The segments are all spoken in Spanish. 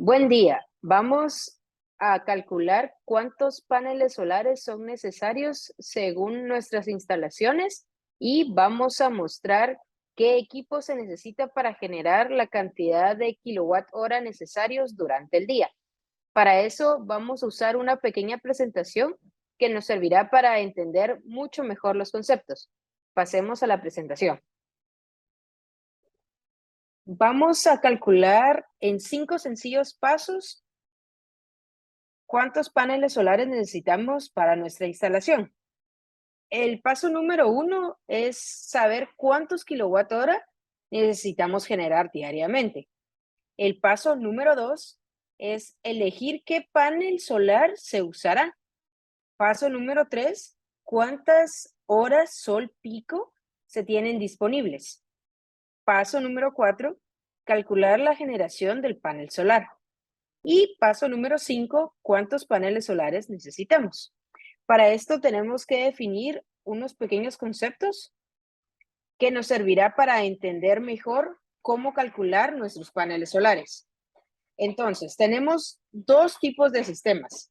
Buen día. Vamos a calcular cuántos paneles solares son necesarios según nuestras instalaciones y vamos a mostrar qué equipo se necesita para generar la cantidad de kilowatt hora necesarios durante el día. Para eso vamos a usar una pequeña presentación que nos servirá para entender mucho mejor los conceptos. Pasemos a la presentación. Vamos a calcular en 5 sencillos pasos cuántos paneles solares necesitamos para nuestra instalación. El paso número 1 es saber cuántos kilowatt hora necesitamos generar diariamente. El paso número 2 es elegir qué panel solar se usará. Paso número 3, cuántas horas sol pico se tienen disponibles. Paso número 4, calcular la generación del panel solar. Y paso número 5, ¿cuántos paneles solares necesitamos? Para esto tenemos que definir unos pequeños conceptos que nos servirá para entender mejor cómo calcular nuestros paneles solares. Entonces, tenemos dos tipos de sistemas.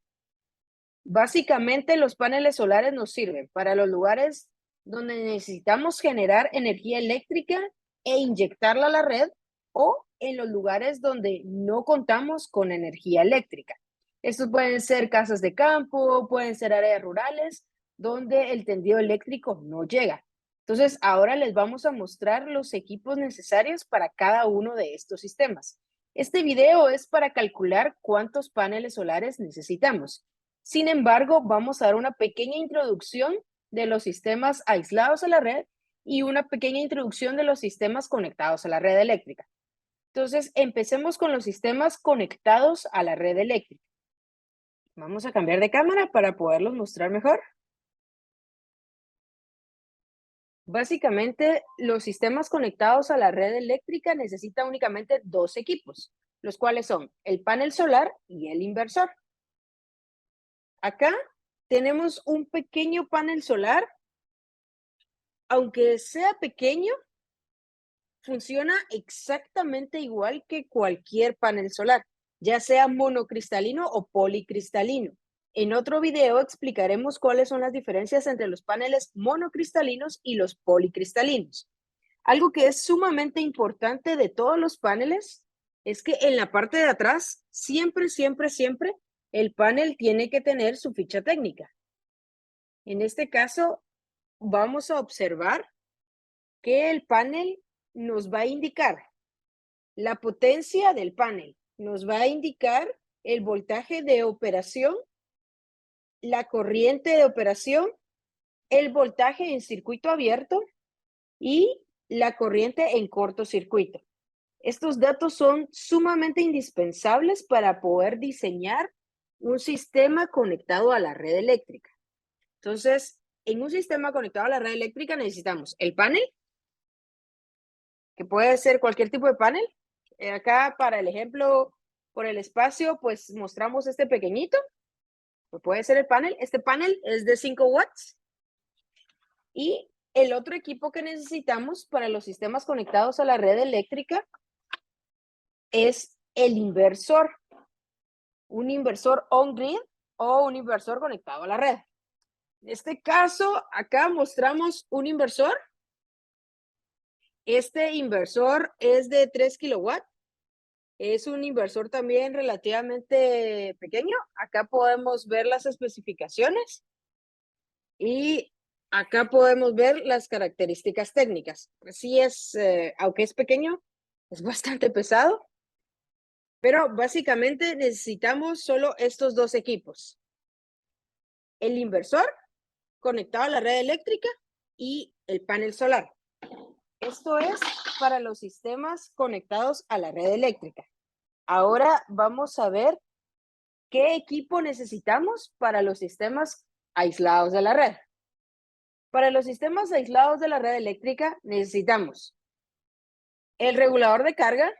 Básicamente, los paneles solares nos sirven para los lugares donde necesitamos generar energía eléctrica e inyectarla a la red o en los lugares donde no contamos con energía eléctrica. Estos pueden ser casas de campo, pueden ser áreas rurales donde el tendido eléctrico no llega. Entonces, ahora les vamos a mostrar los equipos necesarios para cada uno de estos sistemas. Este video es para calcular cuántos paneles solares necesitamos. Sin embargo, vamos a dar una pequeña introducción de los sistemas aislados a la red y una pequeña introducción de los sistemas conectados a la red eléctrica. Entonces, empecemos con los sistemas conectados a la red eléctrica. Vamos a cambiar de cámara para poderlos mostrar mejor. Básicamente, los sistemas conectados a la red eléctrica necesitan únicamente dos equipos, los cuales son el panel solar y el inversor. Acá tenemos un pequeño panel solar. Aunque sea pequeño, funciona exactamente igual que cualquier panel solar, ya sea monocristalino o policristalino. En otro video explicaremos cuáles son las diferencias entre los paneles monocristalinos y los policristalinos. Algo que es sumamente importante de todos los paneles es que en la parte de atrás, siempre, el panel tiene que tener su ficha técnica. En este caso, vamos a observar que el panel nos va a indicar la potencia del panel, nos va a indicar el voltaje de operación, la corriente de operación, el voltaje en circuito abierto y la corriente en cortocircuito. Estos datos son sumamente indispensables para poder diseñar un sistema conectado a la red eléctrica. Entonces, en un sistema conectado a la red eléctrica necesitamos el panel, que puede ser cualquier tipo de panel. Acá para el ejemplo, por el espacio, pues mostramos este pequeñito, pues puede ser el panel. Este panel es de 5 watts. Y el otro equipo que necesitamos para los sistemas conectados a la red eléctrica es el inversor. Un inversor on-grid o un inversor conectado a la red. En este caso, acá mostramos un inversor. Este inversor es de 3 kilowatts. Es un inversor también relativamente pequeño. Acá podemos ver las especificaciones y acá podemos ver las características técnicas. Sí es, aunque es pequeño, es bastante pesado, pero básicamente necesitamos solo estos dos equipos. El inversor conectado a la red eléctrica y el panel solar. Esto es para los sistemas conectados a la red eléctrica. Ahora vamos a ver qué equipo necesitamos para los sistemas aislados de la red. Para los sistemas aislados de la red eléctrica necesitamos el regulador de carga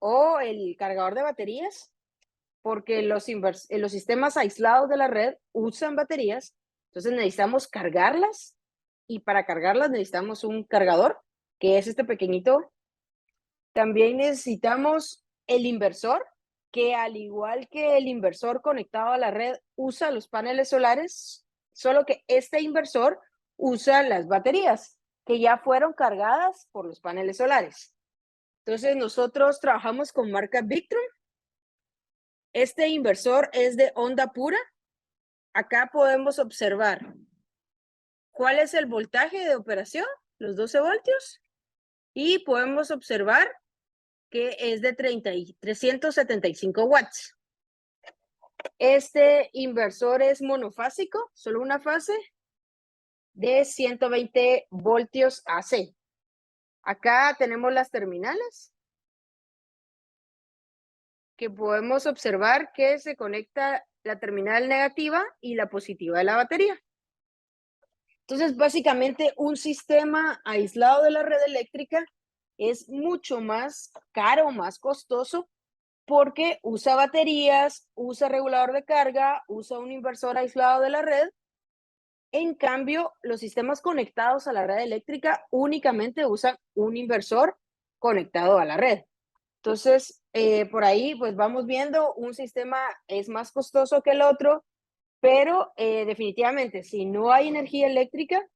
o el cargador de baterías, porque los sistemas aislados de la red usan baterías, entonces necesitamos cargarlas y para cargarlas necesitamos un cargador, que es este pequeñito. También necesitamos el inversor, que al igual que el inversor conectado a la red usa los paneles solares, solo que este inversor usa las baterías que ya fueron cargadas por los paneles solares. Entonces nosotros trabajamos con marca Victron. Este inversor es de onda pura. Acá podemos observar cuál es el voltaje de operación, los 12 voltios, y podemos observar que es de 375 watts. Este inversor es monofásico, solo una fase, de 120 voltios AC. Acá tenemos las terminales, que podemos observar que se conecta la terminal negativa y la positiva de la batería. Entonces, básicamente, un sistema aislado de la red eléctrica es mucho más caro, más costoso, porque usa baterías, usa regulador de carga, usa un inversor aislado de la red. En cambio, los sistemas conectados a la red eléctrica únicamente usan un inversor conectado a la red. Entonces, por ahí, pues vamos viendo, un sistema es más costoso que el otro, pero definitivamente, si no hay energía eléctrica,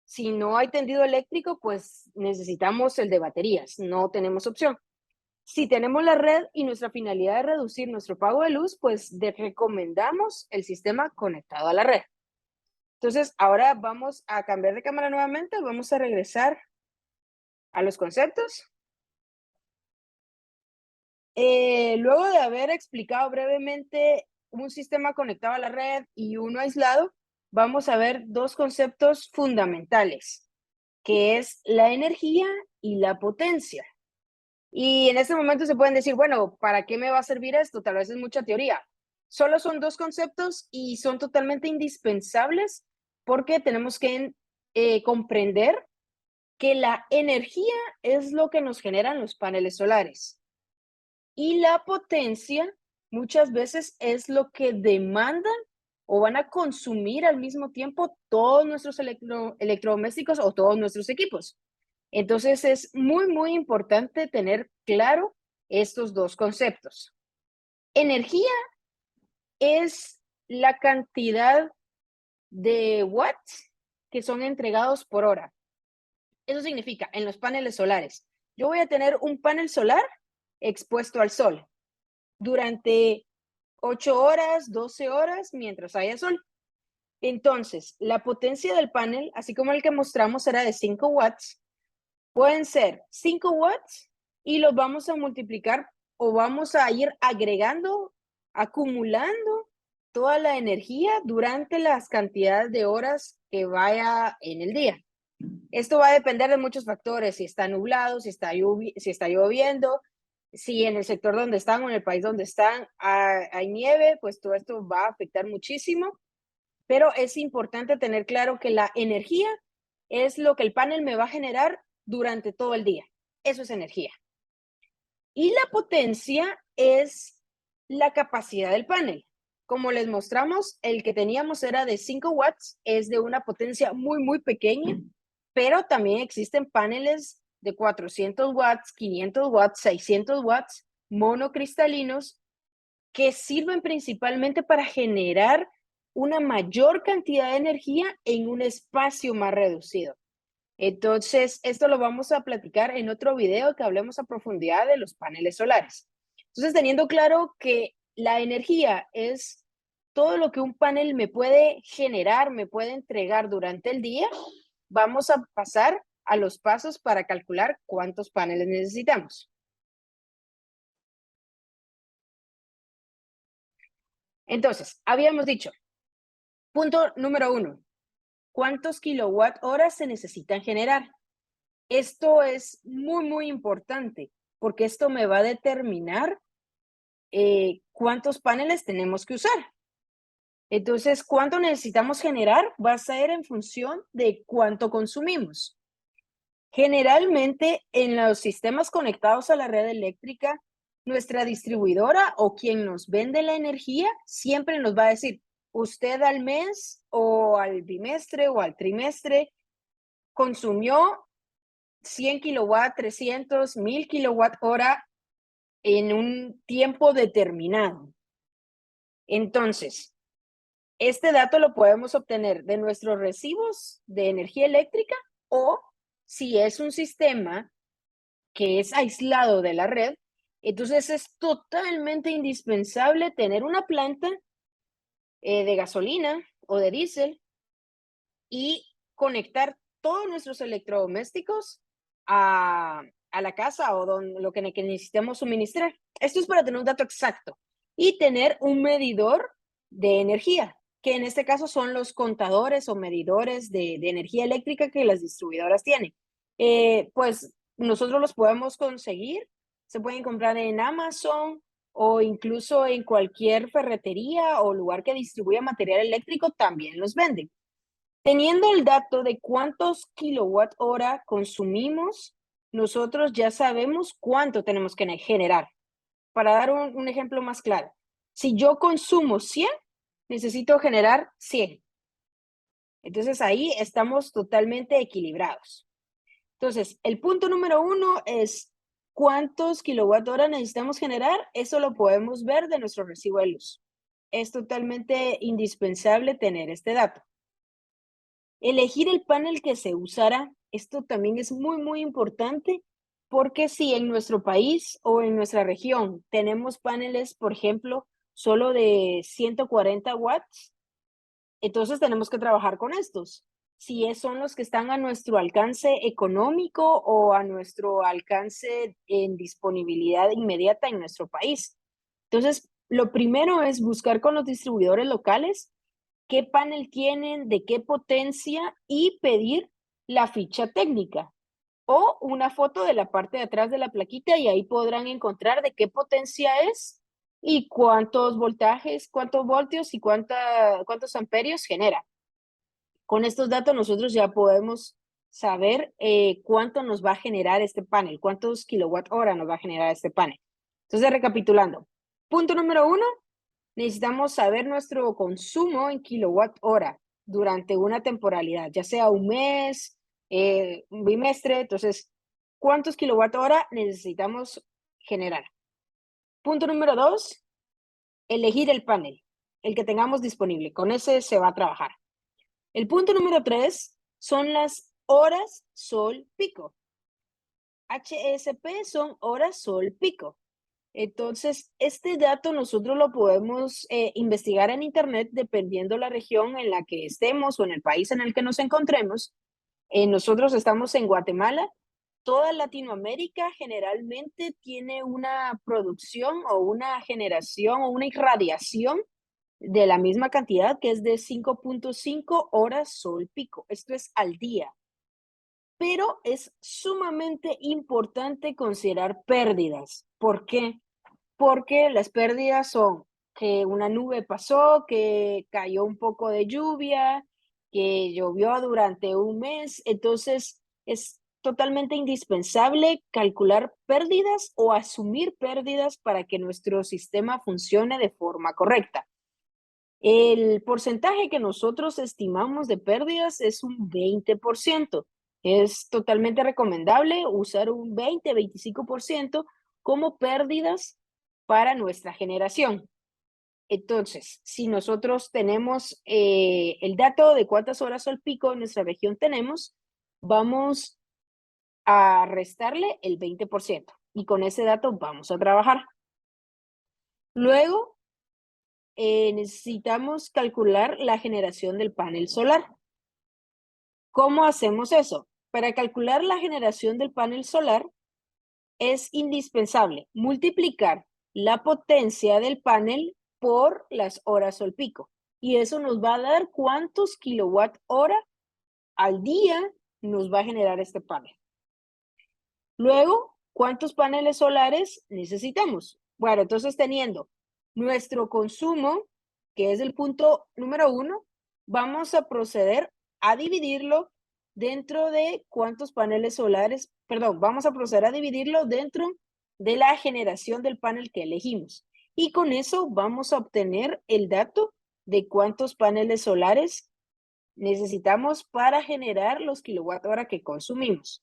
si no hay tendido eléctrico, pues necesitamos el de baterías, no tenemos opción. Si tenemos la red y nuestra finalidad es reducir nuestro pago de luz, pues recomendamos el sistema conectado a la red. Entonces, ahora vamos a cambiar de cámara nuevamente, vamos a regresar a los conceptos. Luego de haber explicado brevemente un sistema conectado a la red y uno aislado, vamos a ver dos conceptos fundamentales, que es la energía y la potencia. Y en este momento se pueden decir, bueno, ¿para qué me va a servir esto? Tal vez es mucha teoría. Solo son dos conceptos y son totalmente indispensables porque tenemos que comprender que la energía es lo que nos generan los paneles solares y la potencia muchas veces es lo que demandan o van a consumir al mismo tiempo todos nuestros electrodomésticos o todos nuestros equipos. Entonces es muy, muy importante tener claro estos dos conceptos. Energía es la cantidad de watts que son entregados por hora. Eso significa, en los paneles solares, yo voy a tener un panel solar expuesto al sol durante 8 horas, 12 horas, mientras haya sol. Entonces, la potencia del panel, así como el que mostramos era de 5 watts, pueden ser 5 watts y los vamos a multiplicar o vamos a ir agregando, acumulando toda la energía durante las cantidades de horas que vaya en el día. Esto va a depender de muchos factores, si está nublado, si está lloviendo, si en el sector donde están o en el país donde están hay nieve, pues todo esto va a afectar muchísimo, pero es importante tener claro que la energía es lo que el panel me va a generar durante todo el día. Eso es energía. Y la potencia es la capacidad del panel. Como les mostramos, el que teníamos era de 5 watts, es de una potencia muy, muy pequeña, pero también existen paneles de 400 watts, 500 watts, 600 watts, monocristalinos, que sirven principalmente para generar una mayor cantidad de energía en un espacio más reducido. Entonces, esto lo vamos a platicar en otro video que hablemos a profundidad de los paneles solares. Entonces, teniendo claro que la energía es todo lo que un panel me puede generar, me puede entregar durante el día, vamos a pasar a los pasos para calcular cuántos paneles necesitamos. Entonces, habíamos dicho, punto número 1, ¿cuántos kilowatt horas se necesitan generar? Esto es muy, muy importante porque esto me va a determinar cuántos paneles tenemos que usar. Entonces, cuánto necesitamos generar va a ser en función de cuánto consumimos. Generalmente, en los sistemas conectados a la red eléctrica, nuestra distribuidora o quien nos vende la energía siempre nos va a decir, usted al mes o al bimestre o al trimestre consumió 100 kilowatt, 300, 1000 kilowatt hora en un tiempo determinado. Entonces, este dato lo podemos obtener de nuestros recibos de energía eléctrica o si es un sistema que es aislado de la red, entonces es totalmente indispensable tener una planta de gasolina o de diésel y conectar todos nuestros electrodomésticos a la casa o lo que necesitemos suministrar. Esto es para tener un dato exacto y tener un medidor de energía, que en este caso son los contadores o medidores de energía eléctrica que las distribuidoras tienen. Pues nosotros los podemos conseguir, se pueden comprar en Amazon o incluso en cualquier ferretería o lugar que distribuya material eléctrico, también los venden. Teniendo el dato de cuántos kilowatt hora consumimos, nosotros ya sabemos cuánto tenemos que generar. Para dar un ejemplo más claro, si yo consumo 100, necesito generar 100. Entonces ahí estamos totalmente equilibrados. Entonces, el punto número 1 es cuántos kilowatt hora necesitamos generar. Eso lo podemos ver de nuestro recibo de luz. Es totalmente indispensable tener este dato. Elegir el panel que se usará, esto también es muy importante, porque si en nuestro país o en nuestra región tenemos paneles, por ejemplo, solo de 140 watts, entonces tenemos que trabajar con estos. Si son los que están a nuestro alcance económico o a nuestro alcance en disponibilidad inmediata en nuestro país. Entonces, lo primero es buscar con los distribuidores locales qué panel tienen, de qué potencia y pedir la ficha técnica o una foto de la parte de atrás de la plaquita y ahí podrán encontrar de qué potencia es y cuántos voltajes, cuántos voltios y cuántos amperios genera. Con estos datos nosotros ya podemos saber cuánto nos va a generar este panel, cuántos kilowatt hora nos va a generar este panel. Entonces, recapitulando. Punto número 1, necesitamos saber nuestro consumo en kilowatt hora durante una temporalidad, ya sea un mes, un bimestre. Entonces, ¿cuántos kilowatt hora necesitamos generar? Punto número 2, elegir el panel, el que tengamos disponible. Con ese se va a trabajar. El punto número 3 son las horas sol pico. HSP son horas sol pico. Entonces, este dato nosotros lo podemos investigar en Internet dependiendo la región en la que estemos o en el país en el que nos encontremos. Nosotros estamos en Guatemala. Toda Latinoamérica generalmente tiene una producción o una generación o una irradiación de la misma cantidad que es de 5.5 horas sol pico. Esto es al día. Pero es sumamente importante considerar pérdidas. ¿Por qué? Porque las pérdidas son que una nube pasó, que cayó un poco de lluvia, que llovió durante un mes. Entonces, es totalmente indispensable calcular pérdidas o asumir pérdidas para que nuestro sistema funcione de forma correcta. El porcentaje que nosotros estimamos de pérdidas es un 20%. Es totalmente recomendable usar un 20-25% como pérdidas para nuestra generación. Entonces, si nosotros tenemos el dato de cuántas horas sol pico en nuestra región tenemos, vamos a restarle el 20% y con ese dato vamos a trabajar. Luego, necesitamos calcular la generación del panel solar. ¿Cómo hacemos eso? Para calcular la generación del panel solar es indispensable multiplicar la potencia del panel por las horas sol pico. Y eso nos va a dar cuántos kilowatt hora al día nos va a generar este panel. Luego, ¿cuántos paneles solares necesitamos? Bueno, entonces teniendo nuestro consumo, que es el punto número 1, vamos a proceder a dividirlo dentro de cuántos paneles solares, perdón, vamos a proceder a dividirlo dentro de la generación del panel que elegimos. Y con eso vamos a obtener el dato de cuántos paneles solares necesitamos para generar los kilowatt hora que consumimos.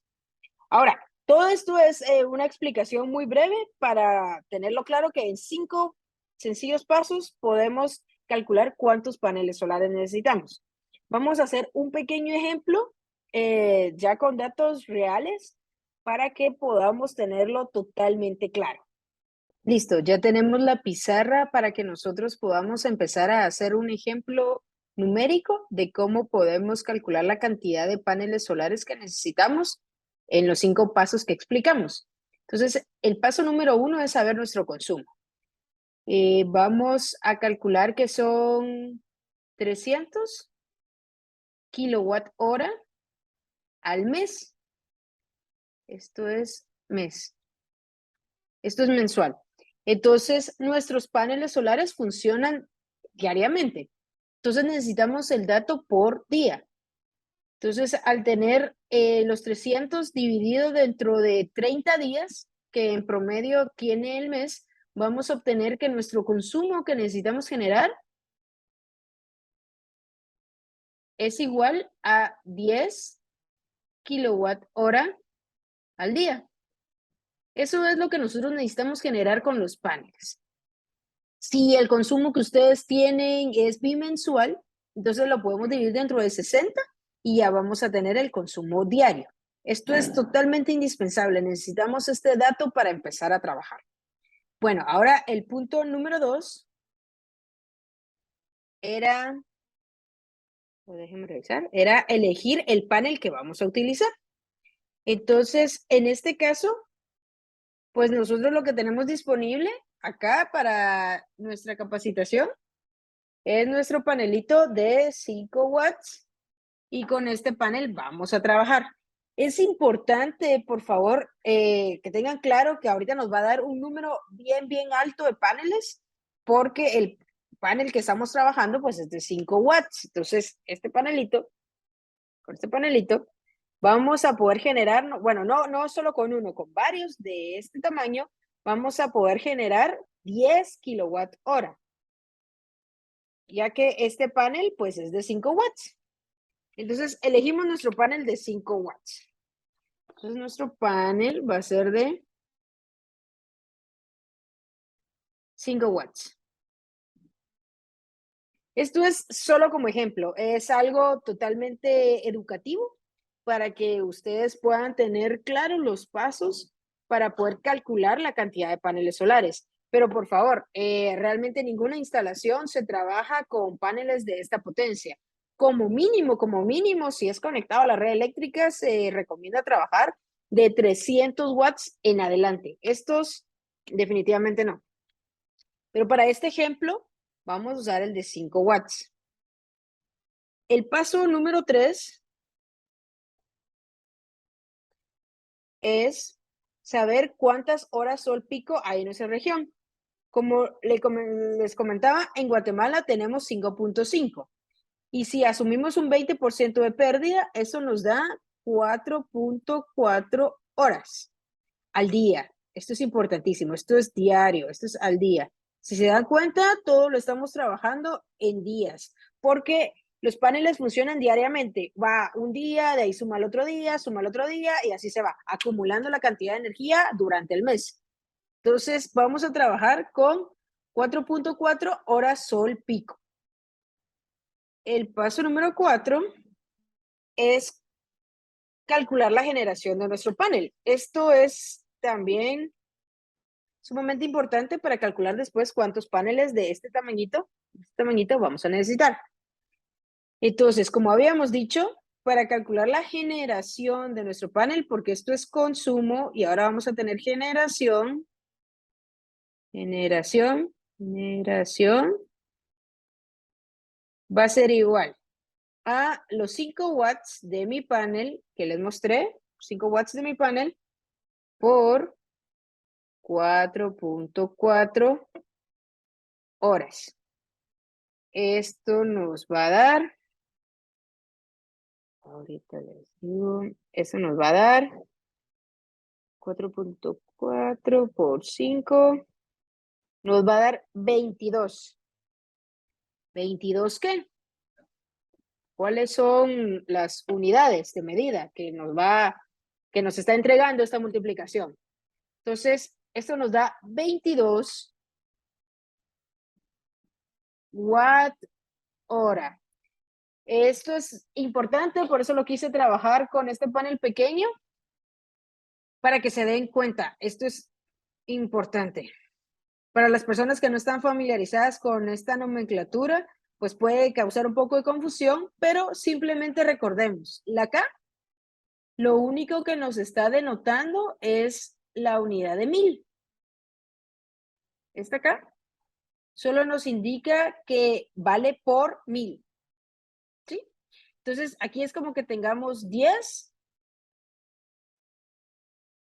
Ahora, Todo esto es una explicación muy breve para tenerlo claro que en 5 sencillos pasos podemos calcular cuántos paneles solares necesitamos. Vamos a hacer un pequeño ejemplo ya con datos reales para que podamos tenerlo totalmente claro. Listo, ya tenemos la pizarra para que nosotros podamos empezar a hacer un ejemplo numérico de cómo podemos calcular la cantidad de paneles solares que necesitamos en los 5 pasos que explicamos. Entonces, el paso número 1 es saber nuestro consumo. Vamos a calcular que son 300 kilowatt hora al mes. Esto es mes. Esto es mensual. Entonces, nuestros paneles solares funcionan diariamente. Entonces, necesitamos el dato por día. Entonces, al tener los 300 dividido dentro de 30 días, que en promedio tiene el mes, vamos a obtener que nuestro consumo que necesitamos generar es igual a 10 kilowatt hora al día. Eso es lo que nosotros necesitamos generar con los paneles. Si el consumo que ustedes tienen es bimensual, entonces lo podemos dividir dentro de 60 y ya vamos a tener el consumo diario. Esto es totalmente indispensable. Necesitamos este dato para empezar a trabajar. Bueno, ahora el punto número 2 era, déjenme revisar, era elegir el panel que vamos a utilizar. Entonces, en este caso, pues nosotros lo que tenemos disponible acá para nuestra capacitación es nuestro panelito de 5 watts y con este panel vamos a trabajar. Es importante, por favor, que tengan claro que ahorita nos va a dar un número bien alto de paneles porque el panel que estamos trabajando pues es de 5 watts. Entonces, con este panelito, vamos a poder generar, bueno, no solo con uno, con varios de este tamaño, vamos a poder generar 10 kilowatt hora, ya que este panel pues es de 5 watts. Entonces, elegimos nuestro panel de 5 watts. Entonces, nuestro panel va a ser de 5 watts. Esto es solo como ejemplo, es algo totalmente educativo para que ustedes puedan tener claros los pasos para poder calcular la cantidad de paneles solares. Pero por favor, realmente ninguna instalación se trabaja con paneles de esta potencia. Como mínimo, si es conectado a la red eléctrica, se recomienda trabajar de 300 watts en adelante. Estos definitivamente no. Pero para este ejemplo, vamos a usar el de 5 watts. El paso número 3 es saber cuántas horas sol pico hay en nuestra región. Como les comentaba, en Guatemala tenemos 5.5. Y si asumimos un 20% de pérdida, eso nos da 4.4 horas al día. Esto es importantísimo, esto es diario, esto es al día. Si se dan cuenta, todo lo estamos trabajando en días, porque los paneles funcionan diariamente. Va un día, de ahí suma el otro día y así se va, acumulando la cantidad de energía durante el mes. Entonces, vamos a trabajar con 4.4 horas sol pico. El paso número 4 es calcular la generación de nuestro panel. Esto es también sumamente importante para calcular después cuántos paneles de este tamañito vamos a necesitar. Entonces, como habíamos dicho, para calcular la generación de nuestro panel, porque esto es consumo y ahora vamos a tener generación, va a ser igual a los 5 watts de mi panel que les mostré, 5 watts de mi panel por 4.4 horas. Esto nos va a dar, ahorita les digo, eso nos va a dar 4.4 por 5, nos va a dar 22. ¿22 qué? ¿Cuáles son las unidades de medida que nos va que nos está entregando esta multiplicación. Entonces, esto nos da 22 watt hora. Esto es importante, por eso lo quise trabajar con este panel pequeño, para que se den cuenta. Esto es importante. Para las personas que no están familiarizadas con esta nomenclatura, pues puede causar un poco de confusión, pero simplemente recordemos, la K, lo único que nos está denotando es la unidad de 1000. Esta acá solo nos indica que vale por 1000. ¿Sí? Entonces, aquí es como que tengamos 10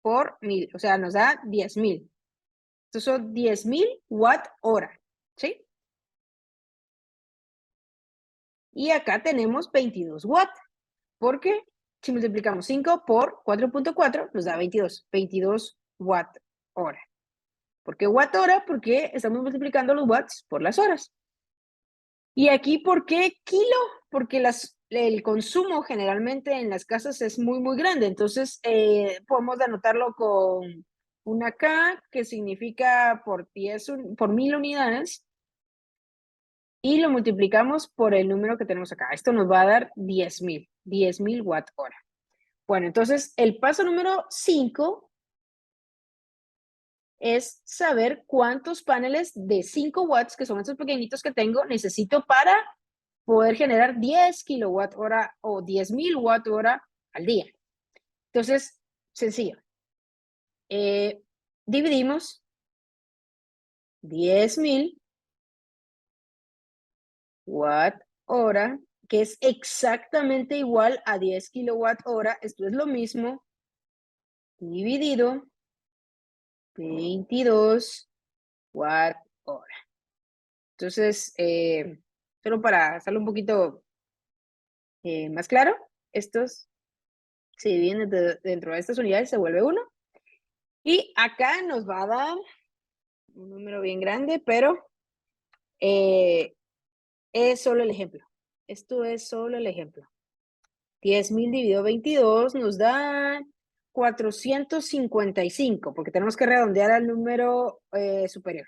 por 1000, o sea, nos da 10,000. Estos son 10,000 watt hora, ¿sí? Y acá tenemos 22 watts, porque si multiplicamos 5 por 4.4 nos da 22 watt hora. ¿Por qué watt hora? Porque estamos multiplicando los watts por las horas. Y aquí, ¿por qué kilo? Porque el consumo generalmente en las casas es muy, muy grande. Entonces, podemos anotarlo con una K, que significa por 1000 unidades, y lo multiplicamos por el número que tenemos acá. Esto nos va a dar 10,000 watt hora. Bueno, entonces el paso número 5 es saber cuántos paneles de 5 watts, que son estos pequeñitos que tengo, necesito para poder generar 10 kilowatt hora o 10,000 watt hora al día. Entonces, sencillo. Dividimos 10,000 watt hora, que es exactamente igual a 10 kilowatt hora. Esto es lo mismo, dividido 22 watt hora. Entonces, solo para hacerlo un poquito más claro, estos se dividen dentro de estas unidades, se vuelve 1. Y acá nos va a dar un número bien grande, pero es solo el ejemplo. Esto es solo el ejemplo. 10,000 dividido 22 nos da 455, porque tenemos que redondear al número superior.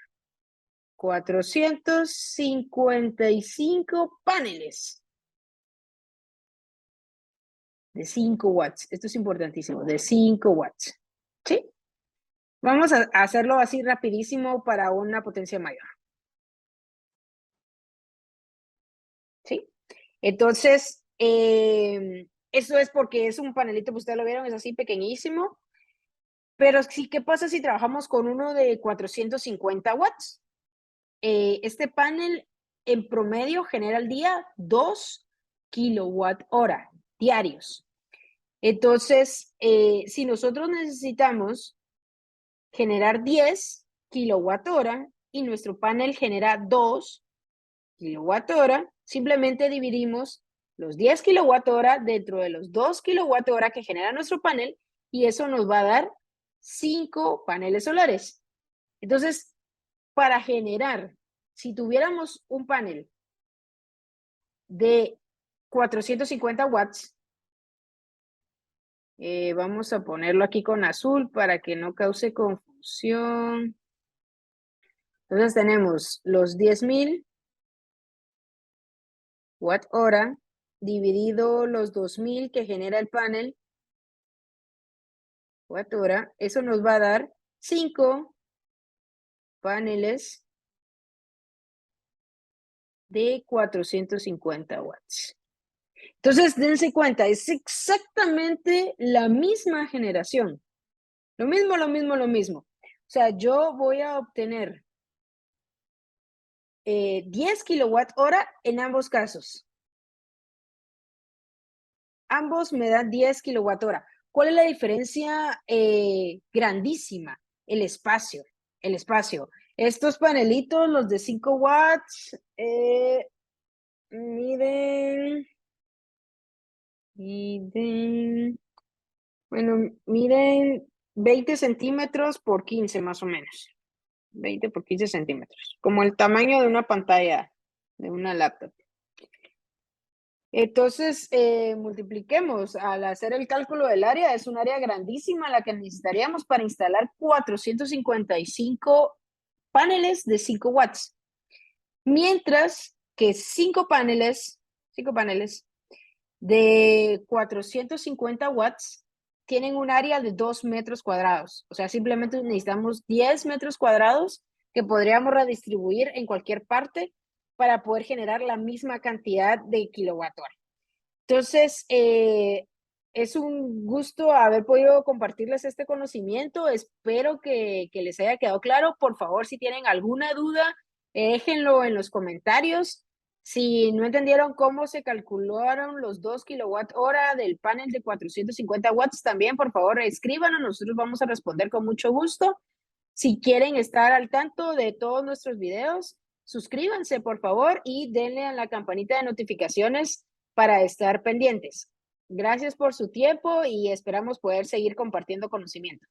455 paneles de 5 watts. Esto es importantísimo, de 5 watts. ¿Sí? Vamos a hacerlo así rapidísimo para una potencia mayor. ¿Sí? Entonces, eso es porque es un panelito, pues ustedes lo vieron, es así pequeñísimo. Pero sí, ¿qué pasa si trabajamos con uno de 450 watts? Este panel en promedio genera al día 2 kilowatt hora diarios. Entonces, si nosotros necesitamos generar 10 kilowatt hora y nuestro panel genera 2 kilowatt hora, simplemente dividimos los 10 kilowatt hora dentro de los 2 kilowatt hora que genera nuestro panel y eso nos va a dar 5 paneles solares. Entonces, para generar, si tuviéramos un panel de 450 watts, vamos a ponerlo aquí con azul para que no cause confusión. Entonces tenemos los 10,000 watt hora dividido los 2,000 que genera el panel watt hora. Eso nos va a dar 5 paneles de 450 watts. Entonces, dense cuenta, es exactamente la misma generación. Lo mismo, lo mismo, lo mismo. O sea, yo voy a obtener 10 kilowatt hora en ambos casos. Ambos me dan 10 kilowatt hora. ¿Cuál es la diferencia grandísima? El espacio. El espacio. Estos panelitos, los de 5 watts, miden, bueno, miden 20 centímetros por 15 más o menos. 20 por 15 centímetros. Como el tamaño de una pantalla de una laptop. Entonces, multipliquemos. Al hacer el cálculo del área, es un área grandísima la que necesitaríamos para instalar 455 paneles de 5 watts. Mientras que 5 paneles de 450 watts tienen un área de 2 metros cuadrados. O sea, simplemente necesitamos 10 metros cuadrados que podríamos redistribuir en cualquier parte para poder generar la misma cantidad de kilowatt hora. Entonces, es un gusto haber podido compartirles este conocimiento. Espero que les haya quedado claro. Por favor, si tienen alguna duda, déjenlo en los comentarios. Si no entendieron cómo se calcularon los 2 kilowatt hora del panel de 450 watts, también, por favor, escríbanos. Nosotros vamos a responder con mucho gusto. Si quieren estar al tanto de todos nuestros videos, suscríbanse, por favor, y denle a la campanita de notificaciones para estar pendientes. Gracias por su tiempo y esperamos poder seguir compartiendo conocimiento.